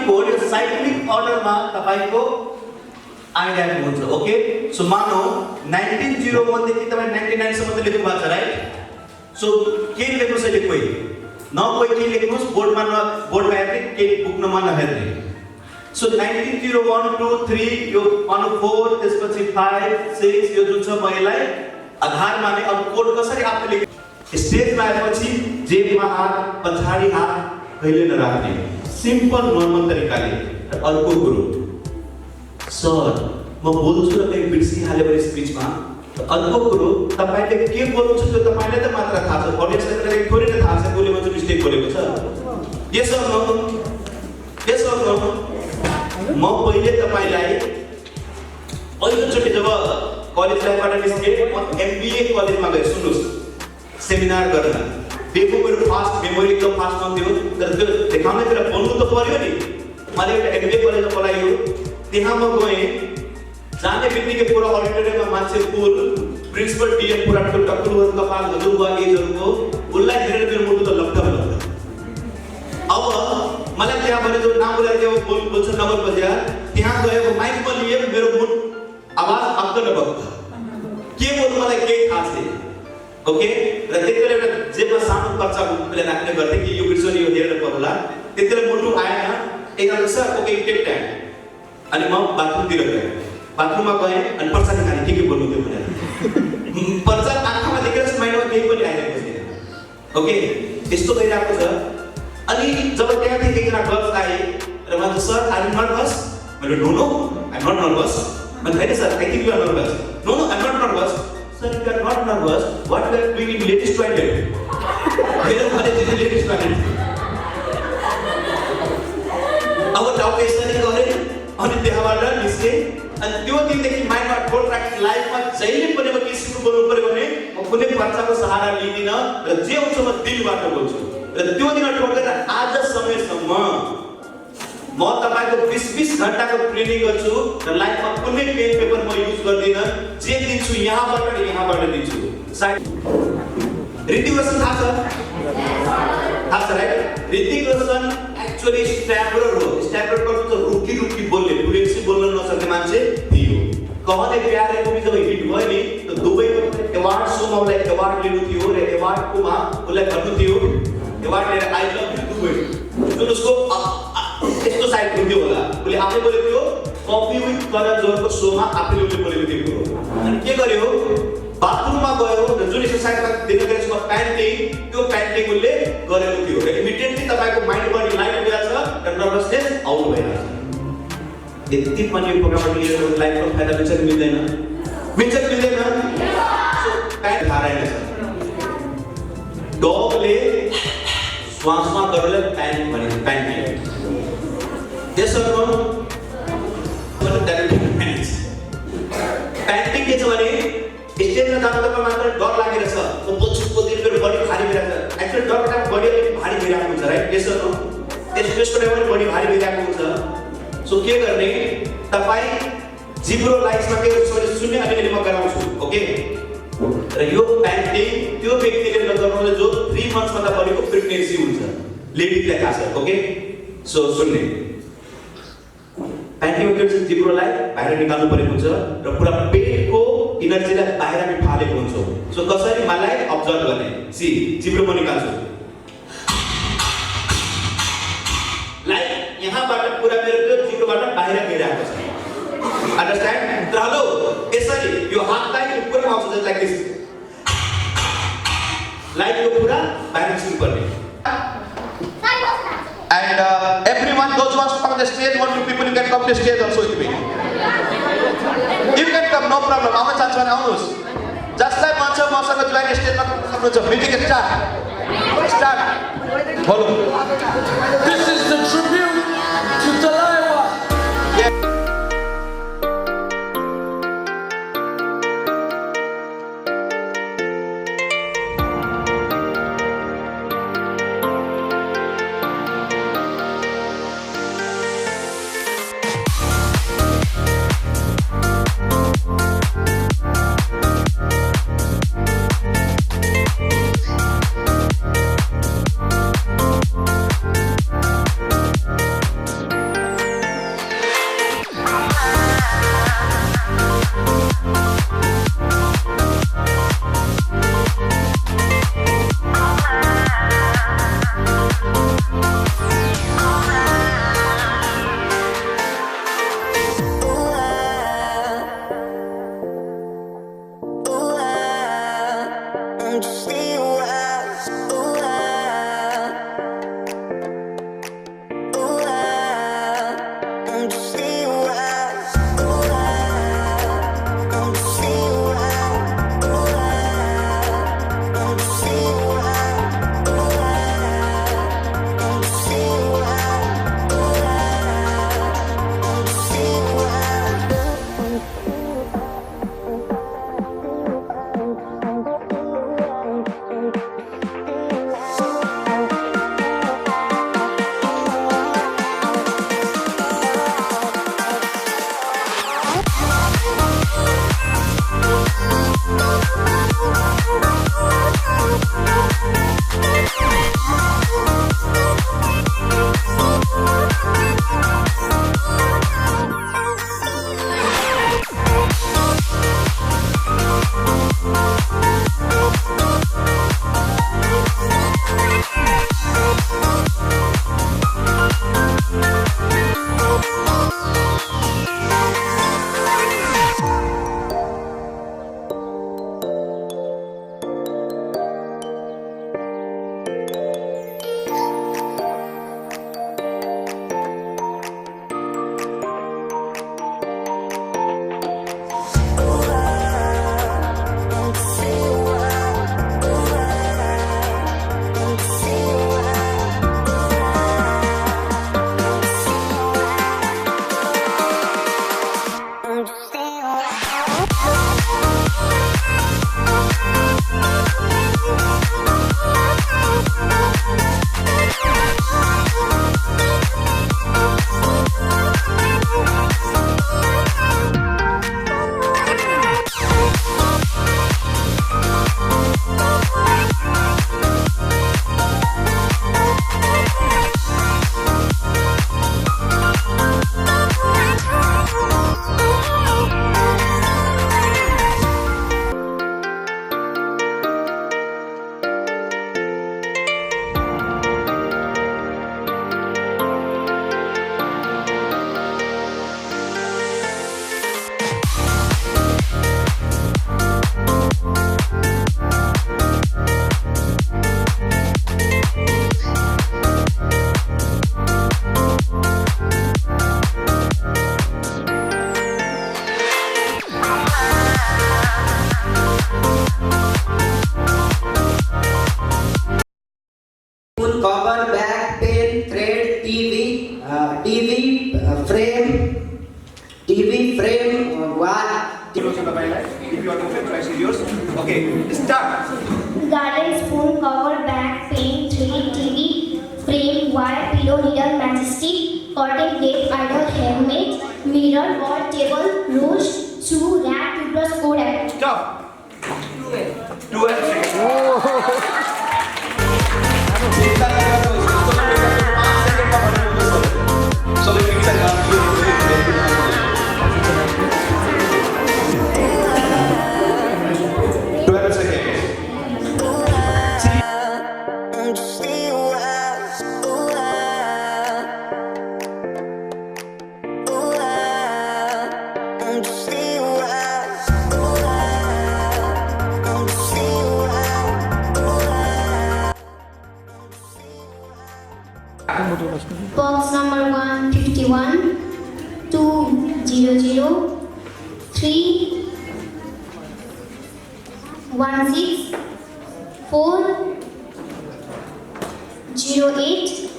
Code cyclic अर्डरमा तपाईको आइरहेको हुन्छ ओके सो मानौ 1901 देखि तपाई 99 सम्म त लेख्नु भएको छ राइट सो के लेख्नु छ कोही न कोही के लेख्नुस् बोर्डमा हेर्ने के बुक नम्बर नहेर्ने सो 1901 2 3 यो 14 त्यसपछि 5 6 यो जुन छ महिलाई आधार माने अब कोड कसरी आफूले स्टेजमा आएपछि जेबमा हात पछाडी हात कहिले नराख्ने सिम्पल नर्मल तरिकाले अर्को कुरो सर म बोल्छु र कहीं बिर्सिहाले भने स्पिचमा अर्को कुरो तपाईले के बोल्नुहुन्छ त्यो तपाईले त मात्र थाहा छ अडियन्सलाई थोरै त थाहा छ बोले मान्छे मिस्टेक बोलेको छ यस सर म पहिले तपाईलाई पहिलोचोटि जब कलेज लाइफबाट निस्के म एमबीए कलेजमा गए सुन्नुस् सेमिनार गर्न देखो मेरो फास्ट मेमोरी एकदम फास्ट हुन्थ्यो तर त्यो देखाउने कुरा बोल्नु त पर्यो नि मैले एउटा एमबीए कलेजमा पढाइयो त्यहाँ म गए जाने बित्तिकै पुरा अडिटोरियममा मान्छे फुल प्रिन्सिपल डीएम पुरा टक्कुरहरु कपाल हजुरबा एजहरुको उल्लाई हेरेर मेरो मुटु त लग्दम अब मलाई त्यहाँ भने जो नाम बोलेर के बोल्छ नबल पजयार त्यहाँ गएको माइकमा लिए मेरो मुट आवाज अक्क नबक्क के बोल्नु मलाई केही थाहा छैन ओके र त्यतिबेला एउटा जेमा सानो पर्चा मैले राख्ने गर्थे कि यो बिर्सो यो हेरेर पर्ला त्यतिबेला मुटु आएन एकजना सर ओके टेक टाइम अनि म बाथरुमतिर गएँ बाथरुममा गएँ अनि पर्चा निकाले के बोल्नु थियो भनेर पर्चा आँखामा देखेर माइन्डमा केही पनि आइरहेको छैन ओके यस्तो भइरहेको छ अनि जब त्यहाँदेखि एकजना गर्ल्स आए र भन्छ सर आर यु नर्भस मैले no no I am not nervous मैले होइन sir I think you are nervous no no I am not nervous sir you are not nervous what you are doing in ladies toilet मेरो भने चाहिँ ladies toilet अब doubt यसरी गरे अनि त्यहाँबाट निस्के अनि त्यो दिनदेखि माइन्डमा ठोट राख्ने लाइफमा जहिले पनि म के सिक्नु बोल्नु पर्यो भने म कुनै पर्चाको सहारा लिदिन र जे हुन्छ म दिलबाट बोल्छु र त्यो दिन ठोकेर आज समयसम्म म तपाईको 20 घण्टाको ट्रेनिङ गर्छु र लाइफमा कुनै पेन पेपर म युज गर्दिन जे दिन्छु यहाँबाट दिन्छु सायद ऋतिक रोशन थाहा छ राइट ऋतिक रोशन एक्चुअली स्ट्याबलर हो स्ट्याबलर गर्नु त रुकी बोल्ने फ्लुएन्सी बोल्न नसक्ने मान्छे थियो कहने प्यारे मूवी जब हिट भयो नि त दुबईको अवार्ड शोमा उलाई अवार्ड लिनु थियो र अवार्डकोमा उलाई भन्नु थियो अवार्ड लिएर आई लभ यु दुबई जुन उसको यस्तो साइड हुन्थ्यो होला उले आफै बोलेको थियो कफी विथ करण जोहरको शोमा आफैले बोलेको थियो अनि के गर्यो बाथरुममा गयो र जुन एक्सरसाइजमा दिने गरेको प्यान्टिङ त्यो प्यान्टिङ उले गरेको थियो र इमिडिएटली तपाईको माइन्ड पनि लाइट भइरहेछ र नर्भसनेस आउट भइरहेछ यति पनि यो प्रोग्रामबाट लिएर लाइफको फाइदा मिल्छ कि मिल्दैन सो प्यान्ट हाराएछ डगले श्वासमा गरेर प्यान्ट भने प्यान्टिङ त्यसर्थ प्यान्टिङ के छ भने स्टेजमा जाँदा मात्र डर लागेर छ म बोल्छु मेरो बडी भारी भइरहेछ एक्चुअली डरबाट बडी अलिक भारी भइरहेको हुन्छ राइट त्यसर्थ स्ट्रेसको लेभल बडी भारी भइरहेको हुन्छ सो के गर्ने तपाई जिब्रो लाइट्समा के शून्य अलिकति म गराउँछु ओके र यो प्यान्टिङ त्यो व्यक्तिले नगर्नु जो 3 मन्थ्स भन्दा बढीको प्रेग्नेन्सी हुन्छ लेडीजलाई खास ओके सो सुन्ने प्यान्टिङ के हुन्छ जिब्रोलाई बाहिर निकाल्नु परेको हुन्छ र पुरा पेटको इनर्जीलाई बाहिर फालेको हुन्छ सो कसरी मलाई अब्जर्भ गर्ने सी जिब्रो म निकाल्छु लाइक यहाँबाट पुरा मेरो जिब्रोबाट बाहिर गइरहेको छ अंडरस्टैंड हेलो यसरी यो हातलाई पुरा आउँछ जस्ट लाइक दिस लाइक यो पुरा बाहिर निस्किनु पर्ने and everyone those who wants to come on the stage, 1 2 people you can come to the stage also with me. You can come, no problem. How much chance आउनुस् जसलाई मन छ मसँग join स्टेजमा सक्नुहुन्छ meeting start follow this is the tribute to Talaiwa. Cover, back, pen, thread, TV frame, wall. If you are confident, try to yours. Okay, start. Garden spoon, cover, bag, pen, thread, TV, frame, wire, pillow, needle, matchstick, cotton, tape, idol, handmade, mirror, wall, table, rose, shoe, rack, toothbrush, Kodak. Stop. 2 and 3. चिंता नहीं करो, इसको तो मैं 5 second का बना दूंगा so the picture का Box number 151, 200, 3, 16, 4, 08,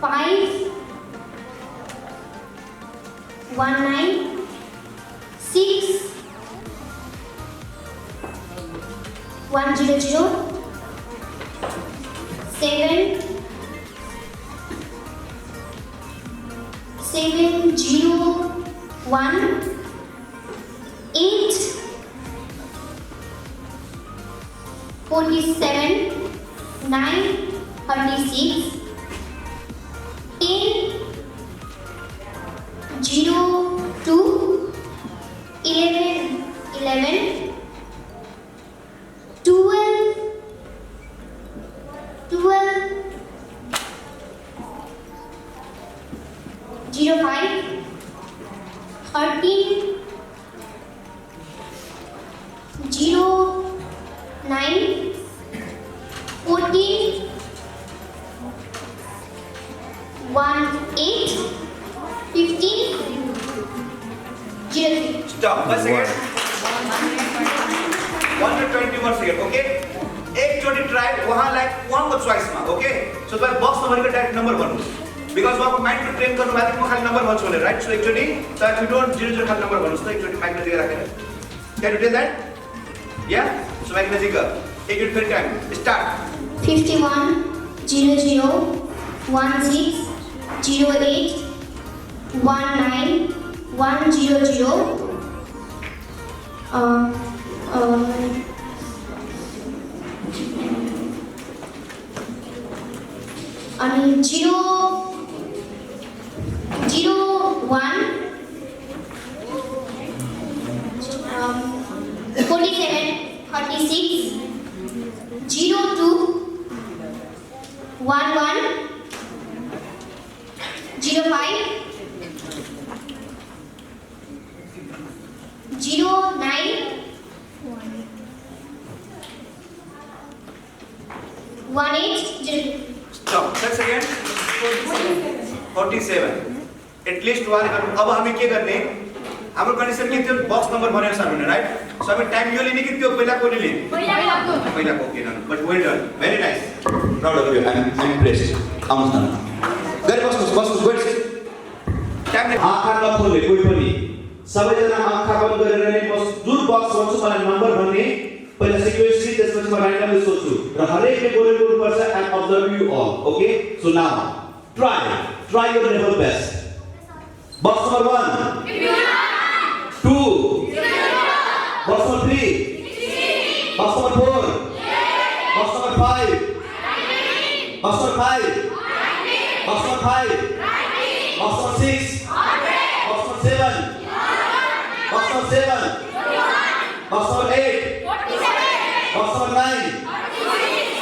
5, 19, 6, 100, 7, 701, 8, 47, 9, 36, 10, 02, 11, 11, 12, 12, 05, 13, 09, 9, 14, 1, 8, 15, 0, 3. Stop. 1 second. 121 second. Okay. एक चोटी ट्राई वहाँ लाइक वहाँ को चॉइस में. Okay. So तो बॉक्स नंबर का डायरेक्ट नंबर बनो. Because वहाँ को माइंड को ट्रेन करने बाद में खाली नंबर बनो ले. Right. So एक चोटी. So if you don't 0 खाली नंबर बनो. तो एक चोटी माइंड में दिखा रखें. Can you do that? Yeah. So mind में दिखा. एक चोटी फिर time. Start. 51, 00, 16, 08, 19, 100, and 0, 1, 47, 36, 02, 11, 05, 09, 18, Stop. That's again. 47. At least one. अब हमें क्या करने? हमारे कंडीशन की तो बॉक्स नंबर भरने सामने, right? So हमें टाइम यो लेने की तो पहला को नहीं लेने. पहला को okay ना. But well done. Very nice. Proud of you. I'm impressed. Kamu sana. Very bagus. Good. Time आँखा न खोले कोई पनि. सबैजना आँखा बन्द गरेर नै बस जुन बक्स भन्छु मलाई नम्बर भन्ने पहिला सिक्वेन्सली त्यसपछि म र्यान्डमली सोच्छु र हरेकले बोलेको पर्छ and observe you all. Okay? So now try your level best. Box number 1. 2. Box number 3. Box number 4. Box number 5. Box number 5. Box number 5. Box number 6. Box number 7. Box number 7. Box number 8. Box number 9.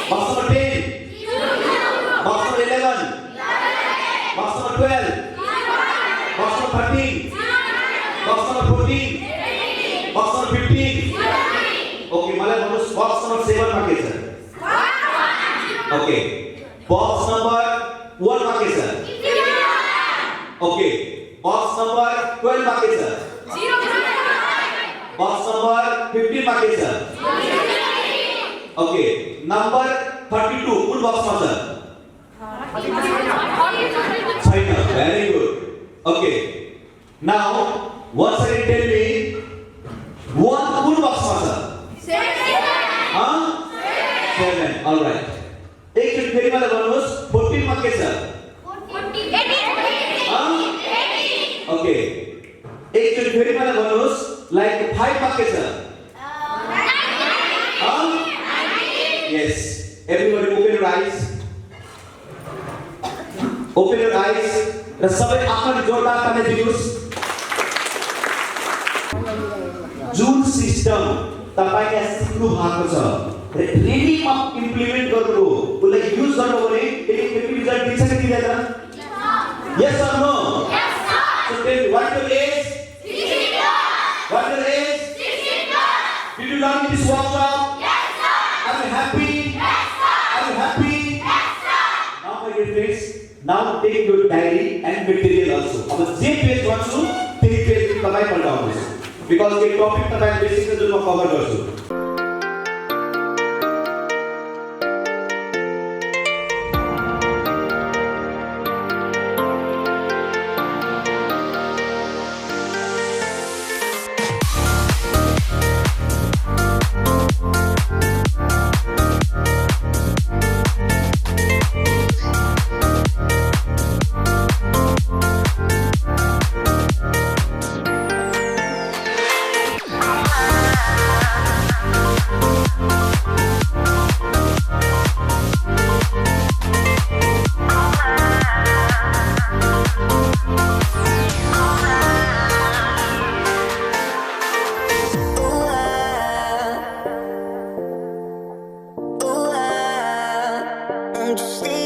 Box number 10. Box number 11. Box number 12. Box number 13. Box number 14. Box number 15. Okay, मलाई भन्नुस् box number 7 मा के छ? Okay. Box number 1 मा के छ? Okay. Box number 12 मा के छ? Box number 15 मा के छ? Okay. Number 32 कुन box मा छ? छैन. Very good. Okay. Now, once again tell me, one कुन box मा छ? 7. 7. All right. एक चोटी फेरि मलाई भन्नुहोस् 14 मा के छ? Okay. एक चोटी फेरि मलाई भन्नुहोस् like 5 मा के छ? Yes. Everybody open your eyes. Open your eyes. र सबै आँखा जोड्दा ताने दिनुस्. जुन सिस्टम तपाईले सिक्नु भएको छ र रियली इम्प्लिमेन्ट गर्नुभयो उसलाई युज गर्नु भने त्यसले रिजल्ट दिन्छ कि दिँदैन? Yes or no? Yes sir. So tell me, what your age? 64. What your age? 64. Did you learn in this workshop? Yes sir. Are you happy? Yes sir. Are you happy? Yes sir. Now my dear friends, now take your diary and material also. अब जे page भन्छु त्यही page तपाईँ पल्टाउनुहोस्. Because ये topic तपाईँ basic से जो म cover गर्छु. I'm just